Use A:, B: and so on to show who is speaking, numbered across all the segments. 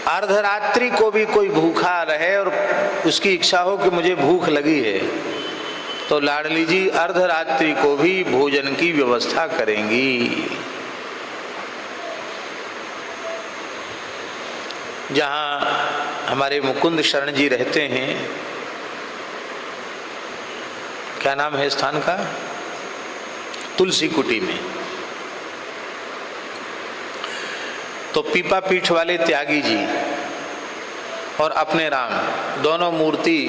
A: अर्धरात्रि को भी कोई भूखा रहे और उसकी इच्छा हो कि मुझे भूख लगी है, तो लाडली जी अर्धरात्रि को भी भोजन की व्यवस्था करेंगी। जहाँ हमारे मुकुंद शरण जी रहते हैं, क्या नाम है स्थान का, तुलसी कुटी में, तो पीपा पीठ वाले त्यागी जी और अपने राम दोनों मूर्ति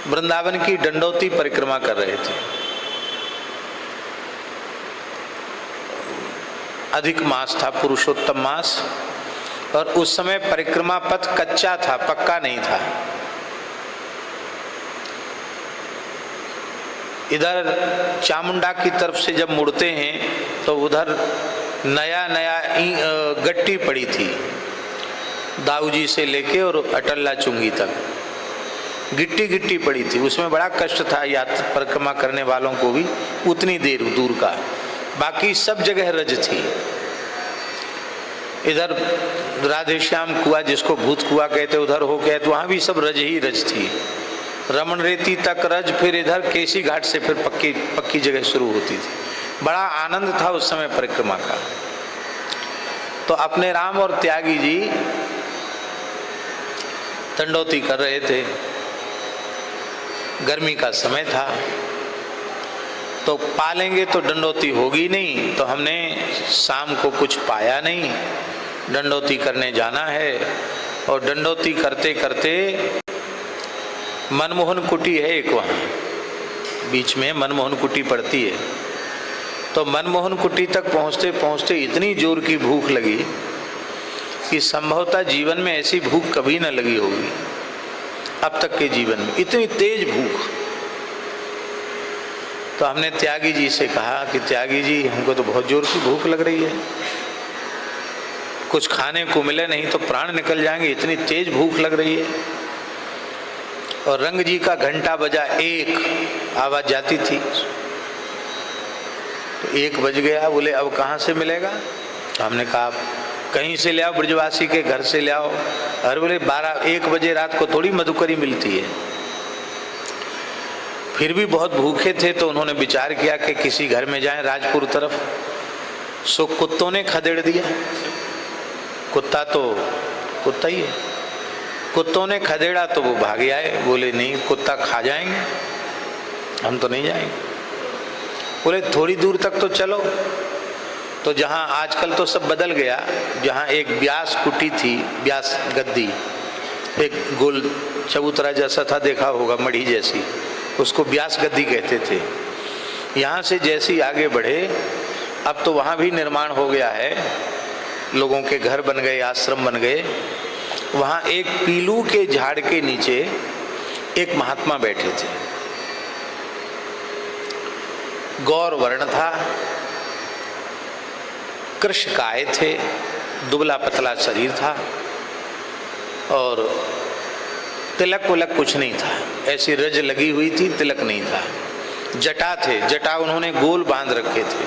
A: वृंदावन की दंडोती परिक्रमा कर रहे थे। अधिक मास था, पुरुषोत्तम मास, और उस समय परिक्रमा पथ कच्चा था, पक्का नहीं था। इधर चामुंडा की तरफ से जब मुड़ते हैं तो उधर नया नया गट्टी पड़ी थी, दाऊजी से लेके और अटल्ला चुंगी तक गिट्टी गिट्टी पड़ी थी। उसमें बड़ा कष्ट था यात्रा परिक्रमा करने वालों को भी, उतनी देर दूर का। बाकी सब जगह रज थी। इधर राधे श्याम कुआ, जिसको भूत कुआ कहते, उधर हो गए तो वहां भी सब रज ही रज थी। रमन रेती तक रज, फिर इधर केसी घाट से फिर पक्की जगह शुरू होती थी। बड़ा आनंद था उस समय परिक्रमा का। तो अपने राम और त्यागी जी दंडोती कर रहे थे। गर्मी का समय था, तो पालेंगे तो दंडोती होगी नहीं, तो हमने शाम को कुछ पाया नहीं, दंडोती करने जाना है। और दंडोती करते करते मनमोहन कुटी है एक, वहाँ बीच में मनमोहन कुटी पड़ती है। तो मनमोहन कुटी तक पहुँचते पहुँचते इतनी जोर की भूख लगी कि संभवतः जीवन में ऐसी भूख कभी न लगी होगी अब तक के जीवन में, इतनी तेज भूख। तो हमने त्यागी जी से कहा कि त्यागी जी, हमको तो बहुत जोर की भूख लग रही है, कुछ खाने को मिले नहीं तो प्राण निकल जाएंगे, इतनी तेज भूख लग रही है। और रंग जी का घंटा बजा, एक आवाज जाती थी, तो 1 बज गया। बोले अब कहाँ से मिलेगा? तो हमने कहा कहीं से ले आओ, ब्रजवासी के घर से ले आओ। अरे बोले 12-1 बजे रात को थोड़ी मधुकरी मिलती है। फिर भी बहुत भूखे थे, तो उन्होंने विचार किया कि किसी घर में जाएं राजपुर तरफ। सो कुत्तों ने खदेड़ दिया, कुत्ता तो कुत्ता ही है, कुत्तों ने खदेड़ा तो वो भाग आए। बोले नहीं, कुत्ता खा जाएंगे, हम तो नहीं जाएंगे। बोले थोड़ी दूर तक तो चलो। तो जहाँ आजकल तो सब बदल गया, जहाँ एक ब्यास कुटी थी, ब्यास गद्दी, एक गोल चबूतरा जैसा था, देखा होगा, मढ़ी जैसी, उसको ब्यास गद्दी कहते थे। यहाँ से जैसे ही आगे बढ़े, अब तो वहाँ भी निर्माण हो गया है, लोगों के घर बन गए, आश्रम बन गए। वहाँ एक पीलू के झाड़ के नीचे एक महात्मा बैठे थे। गौर वर्ण था, कृष्णकाय थे, दुबला पतला शरीर था, और तिलक विलक कुछ नहीं था, ऐसी रज लगी हुई थी, तिलक नहीं था। जटा थे, जटा उन्होंने गोल बांध रखे थे,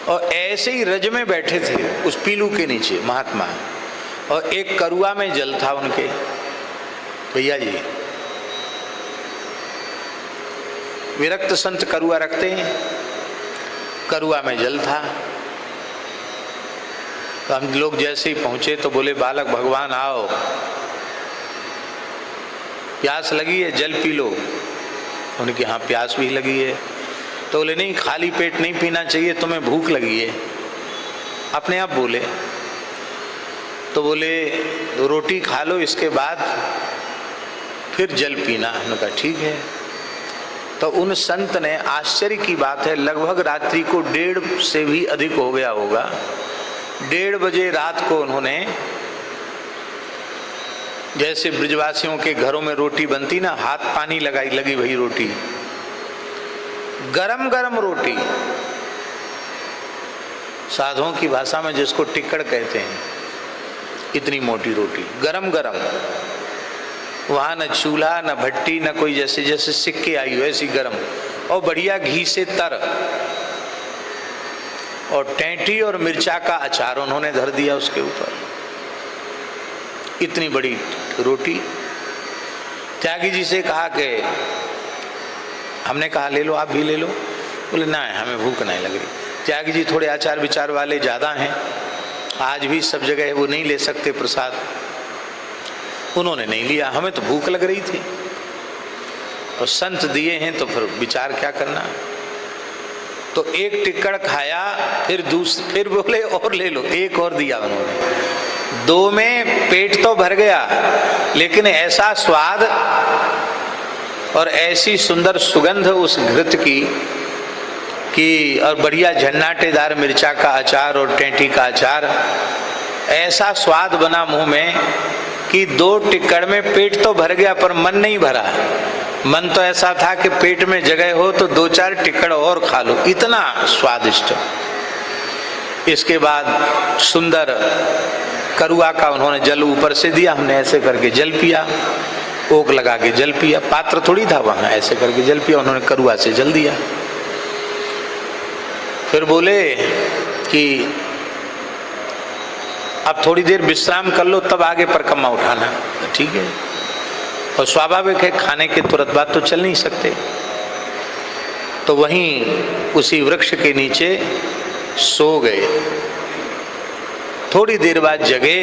A: और ऐसे ही रज में बैठे थे उस पीलू के नीचे महात्मा। और एक करुआ में जल था उनके, भैया जी विरक्त संत करुआ रखते हैं, करुआ में जल था। तो हम लोग जैसे ही पहुंचे तो बोले बालक भगवान आओ, प्यास लगी है, जल पी लो। उनकी हाँ प्यास भी लगी है। तो बोले नहीं, खाली पेट नहीं पीना चाहिए, तुम्हें भूख लगी है, अपने आप बोले। तो बोले रोटी खा लो, इसके बाद फिर जल पीना। हमने कहा ठीक है। तो उन संत ने, आश्चर्य की बात है, लगभग रात्रि को 1:30 से भी अधिक हो गया होगा, 1:30 बजे रात को उन्होंने, जैसे ब्रजवासियों के घरों में रोटी बनती ना, हाथ पानी लगाई, लगी वही रोटी, गरम गरम रोटी, साधुओं की भाषा में जिसको टिक्कड़ कहते हैं, इतनी मोटी रोटी गरम गरम। वहाँ न चूल्हा न भट्टी न कोई, जैसे जैसे सिक्के आई हो ऐसी गरम, और बढ़िया घी से तर, और टेंटी और मिर्चा का अचार उन्होंने धर दिया उसके ऊपर। इतनी बड़ी रोटी। त्यागी जी से कहा कि हमने कहा ले लो, आप भी ले लो। बोले ना, हमें भूख नहीं लग रही। त्यागी जी थोड़े आचार विचार वाले ज़्यादा हैं, आज भी सब जगह वो नहीं ले सकते प्रसाद। उन्होंने नहीं लिया, हमें तो भूख लग रही थी और संत दिए हैं तो फिर विचार क्या करना। तो एक टिक्कड़ खाया, फिर बोले और ले लो, एक और दिया उन्होंने। 2 में पेट तो भर गया, लेकिन ऐसा स्वाद और ऐसी सुंदर सुगंध उस घृत की कि और बढ़िया झन्नाटेदार मिर्चा का अचार और टेंटी का अचार, ऐसा स्वाद बना मुंह में कि 2 टिक्कड़ में पेट तो भर गया पर मन नहीं भरा। मन तो ऐसा था कि पेट में जगह हो तो 2-4 टिक्कड़ और खा लो, इतना स्वादिष्ट। इसके बाद सुंदर करुआ का उन्होंने जल ऊपर से दिया, हमने ऐसे करके जल पिया, ओक लगा के जल पिया। पात्र थोड़ी था वहां, ऐसे करके जल पिया, उन्होंने करुआ से जल दिया। फिर बोले कि अब थोड़ी देर विश्राम कर लो, तब आगे परिक्रमा उठाना। ठीक है, और स्वाभाविक है खाने के तुरंत बाद तो चल नहीं सकते। तो वहीं उसी वृक्ष के नीचे सो गए। थोड़ी देर बाद जगे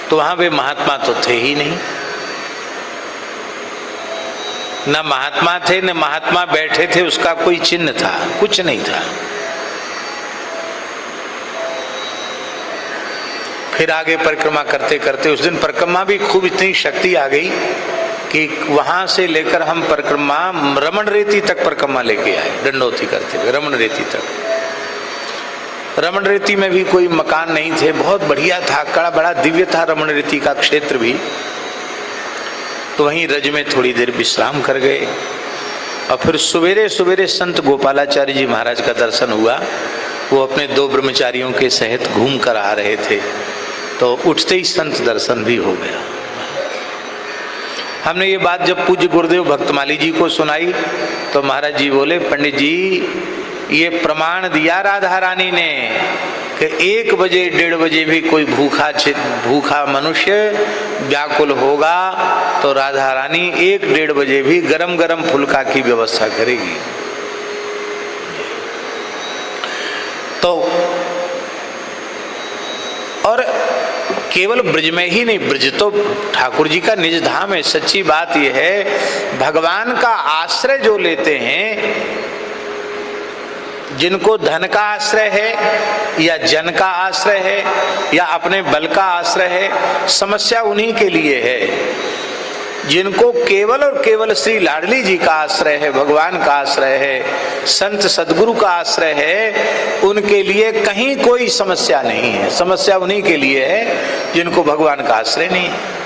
A: तो वहां वे महात्मा तो थे ही नहीं, न महात्मा थे न महात्मा बैठे थे, उसका कोई चिन्ह था, कुछ नहीं था। फिर आगे परिक्रमा करते करते उस दिन परिक्रमा भी खूब इतनी शक्ति आ गई कि वहां से लेकर हम परिक्रमा रमण रेती तक परिक्रमा लेके आए, दंडोती करते हुए रमण रेती तक। रमण रेती में भी कोई मकान नहीं थे, बहुत बढ़िया था, बड़ा दिव्य था रमण रेती का क्षेत्र भी। तो वहीं रज में थोड़ी देर विश्राम कर गए और फिर सवेरे सवेरे संत गोपालाचार्य जी महाराज का दर्शन हुआ। वो अपने 2 ब्रह्मचारियों के सहित घूम कर आ रहे थे, तो उठते ही संत दर्शन भी हो गया। हमने ये बात जब पूज्य गुरुदेव भक्तमाली जी को सुनाई तो महाराज जी बोले, पंडित जी ये प्रमाण दिया राधा रानी ने कि 1 बजे 1:30 बजे भी कोई भूखा मनुष्य व्याकुल होगा तो राधा रानी 1-1:30 बजे भी गरम गरम फुल्का की व्यवस्था करेगी। तो और केवल ब्रज में ही नहीं, ब्रज तो ठाकुर जी का निज धाम है। सच्ची बात यह है, भगवान का आश्रय जो लेते हैं, जिनको धन का आश्रय है या जन का आश्रय है या अपने बल का आश्रय है, समस्या उन्हीं के लिए है। जिनको केवल और केवल श्री लाडली जी का आश्रय है, भगवान का आश्रय है, संत सदगुरु का आश्रय है, उनके लिए कहीं कोई समस्या नहीं है। समस्या उन्हीं के लिए है जिनको भगवान का आश्रय नहीं है।